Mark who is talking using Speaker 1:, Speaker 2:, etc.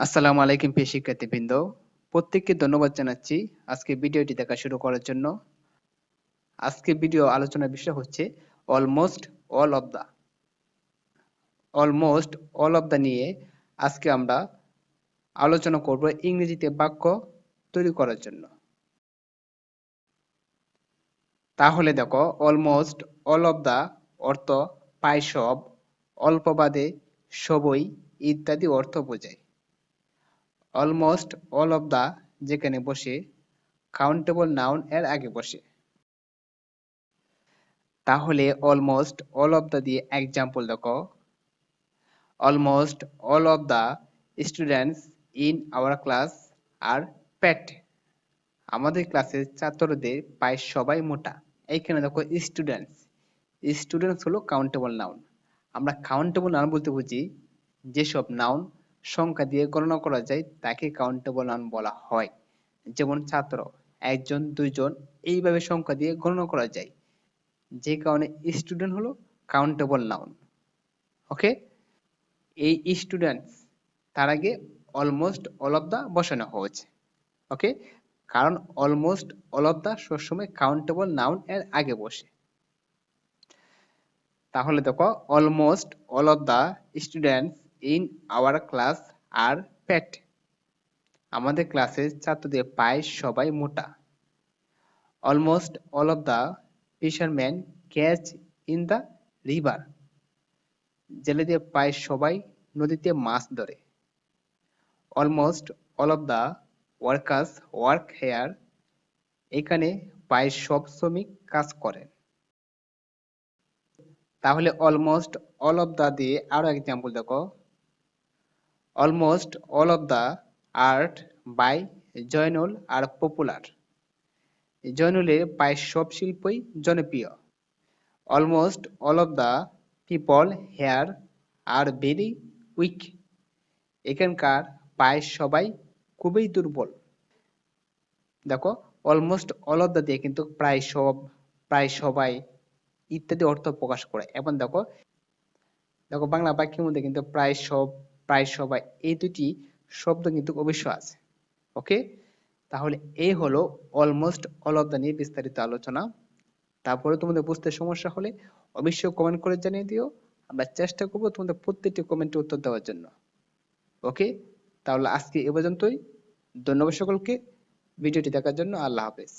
Speaker 1: আসসালামু আলাইকুম প্রিয় শিক্ষার্থীবৃন্দ। প্রত্যেককে ধন্যবাদ জানাচ্ছি আজকে ভিডিওটি দেখা শুরু করার জন্য। আজকে ভিডিও আলোচনার বিষয় হচ্ছে almost all of the. Almost all of the নিয়ে আজকে আমরা আলোচনা করব ইংরেজিতে বাক্য তৈরি করার জন্য। তাহলে দেখো, অলমোস্ট অল অফ দা অর্থ প্রায় সব, অল্প বাদে সবই ইত্যাদি অর্থ বোঝায়। অলমোস্ট অল অফ দা যেখানে বসে কাউন্টেবল নাউন এর আগে বসে। তাহলে অলমোস্ট অল অফ দা দিয়ে এক্সাম্পল দেখো। Almost all of the students in our class are fat. আমাদের ক্লাসের ছাত্রদের প্রায় সবাই মোটা। এইখানে দেখো স্টুডেন্টস, স্টুডেন্টস হলো কাউন্টেবল নাউন। আমরা কাউন্টেবল নাউন বলতে বুঝি যেসব নাউন সংখ্যা দিয়ে গণনা করা যায় তাকে কাউন্টেবল নাউন বলা হয়। যেমন ছাত্র, একজন, দুইজন, এইভাবে সংখ্যা দিয়ে গণনা করা যায়, যে কারণে স্টুডেন্ট হলো কাউন্টেবল নাউন। ওকে, এই স্টুডেন্টস তার আগে অলমোস্ট অল অফ দা বসানো হয়েছে। ওকে, কারণ অলমোস্ট অল অফ দা সবসময় কাউন্টেবল নাউন এর আগে বসে। তাহলে দেখো, almost all of the students in our class are fat. আমাদের ক্লাসের ছাত্রদের প্রায় সবাই মোটা। Almost all of the fisherman catch in the river. জেলেদের প্রায় সবাই নদীতে মাছ ধরে। Almost all of the workers work here. এখানে প্রায় সব শ্রমিক কাজ করেন। তাহলে অলমোস্ট অল অফ দা দিয়ে আরো এক্সাম্পল দেখো। Almost all of the art by Zainul are popular. জয়নুলের প্রায় সব শিল্পই জনপ্রিয়। Almost all of the people here are very weak. এখানকার প্রায় সবাই খুবই দুর্বল। দেখো, অলমোস্ট অল অফ দা দিয়ে কিন্তু প্রায় সব, প্রায় সবাই ইত্যাদি অর্থ প্রকাশ করে। এবং দেখো, দেখো বাংলা বাক্যের মধ্যে কিন্তু প্রায় সব, প্রায় সবাই এই দুটি শব্দ কিন্তু অবশ্য আছে। ওকে, তাহলে এই হলো অলমোস্ট অল অফ দা নিয়ে বিস্তারিত আলোচনা। তারপরে তোমাদের বুঝতে সমস্যা হলে অবশ্যই কমেন্ট করে জানিয়ে দিও। আমরা চেষ্টা করবো তোমাদের প্রত্যেকটি কমেন্টে উত্তর দেওয়ার জন্য। ওকে, তাহলে আজকে এ পর্যন্তই। ধন্যবাদ সকলকে ভিডিওটি দেখার জন্য। আল্লাহ হাফেজ।